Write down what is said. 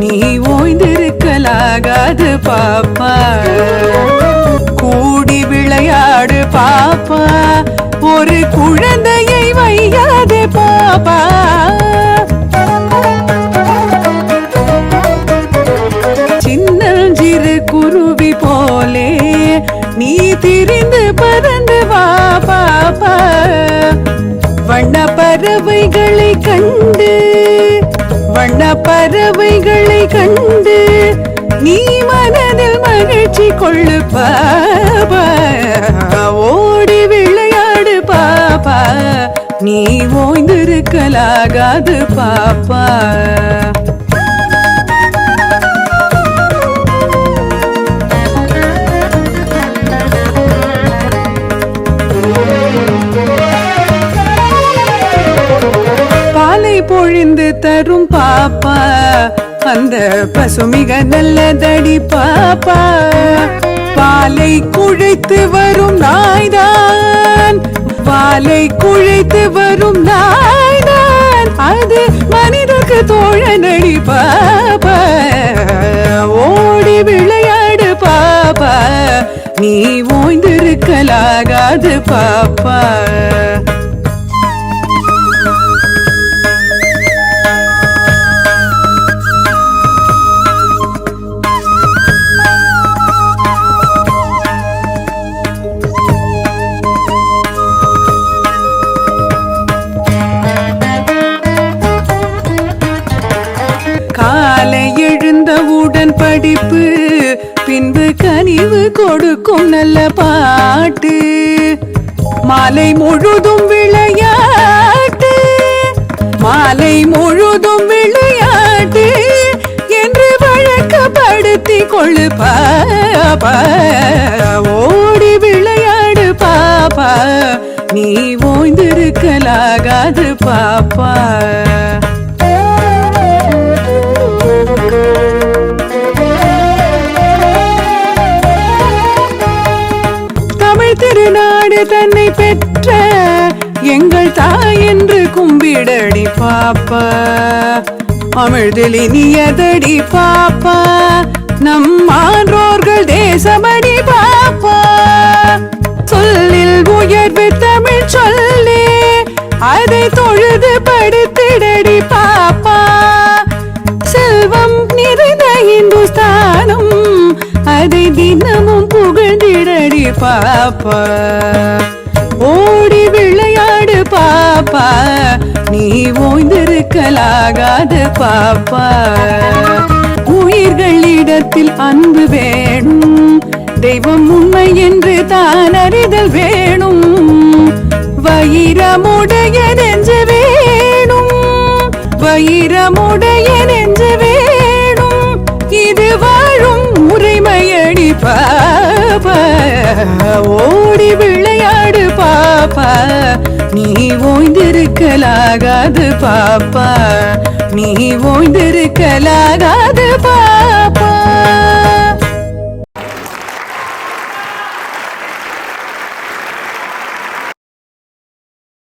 நீ ஓய்ந்திருக்கலாகாது பாப்பா, கூடி விளையாடு பாப்பா, ஒரு குழந்தையை வையாதே பாப்பா. சின்னஞ்சிறு குருவி போலே நீ திரிந்து பறந்து வா பாப்பா, வண்ண பறவைகளை கண்டு வண்ண பறவைகளை கண்டு நீ மனதில் மகிழ்ச்சி கொள்ளு பாப்பா. ஓடி விளையாடு பாப்பா, நீ ஓய்ந்திருக்கலாகாது பாப்பா. பொழிந்து தரும் பாப்பா, அந்த பசுமிக நல்லதடி பாப்பா. பாலை குழைத்து வரும் நாய்தான், பாலை குழைத்து வரும் நாய்தான், அது மனிதருக்கு தோழனடி பாப்பா. ஓடி விளையாடு பாப்பா, நீ ஓய்ந்திருக்கலாகாது பாப்பா. காலை எழுந்தவுடன் படிப்பு, பின்பு கனிவு கொடுக்கும் நல்ல பாட்டு, மாலை முழுதும் விளையாட்டு, மாலை முழுதும் விளையாட்டு என்று வழக்கப்படுத்தி கொள்ளு பாப்பா. ஓடி விளையாடு பாப்பா, நீ ஓய்ந்திருக்கலாகாது பாப்பா. திருநாடு தன்னை பெற்ற எங்கள் தாய் என்று கும்பிடடி பாப்பா. அமிழ்தில் இனியதடி பாப்பா, நம் ஆன்றோர்கள் தேசமடி பாப்பா. சொல்லில் உயர்வு தமிழ் சொல்லே, அதை தொழுது படுத்திடடி பாப்பா. செல்வம் நிறைந்த இந்துஸ்தானம், அதை தினமும் புகழ்ந்திடடி பாப்பா. ஓடி விளையாடு பாப்பா, நீ ஓய்ந்திருக்கலாகாது பாப்பா. உயிர்களிடத்தில் அன்பு வேணும், தெய்வம் உண்மை என்று தான் அறிதல் வேணும். வைரமுடைய நெஞ்சு வேணும், வைரமுடைய நெஞ்சு வேணும், இது வாழும் முறைமையடி பாப்பா. ஓடி விளையாடு பாப்பா, நீ ஓய்ந்திருக்கலாகாது பாப்பா, நீ ஓய்ந்திருக்கலாகாது பாப்பா.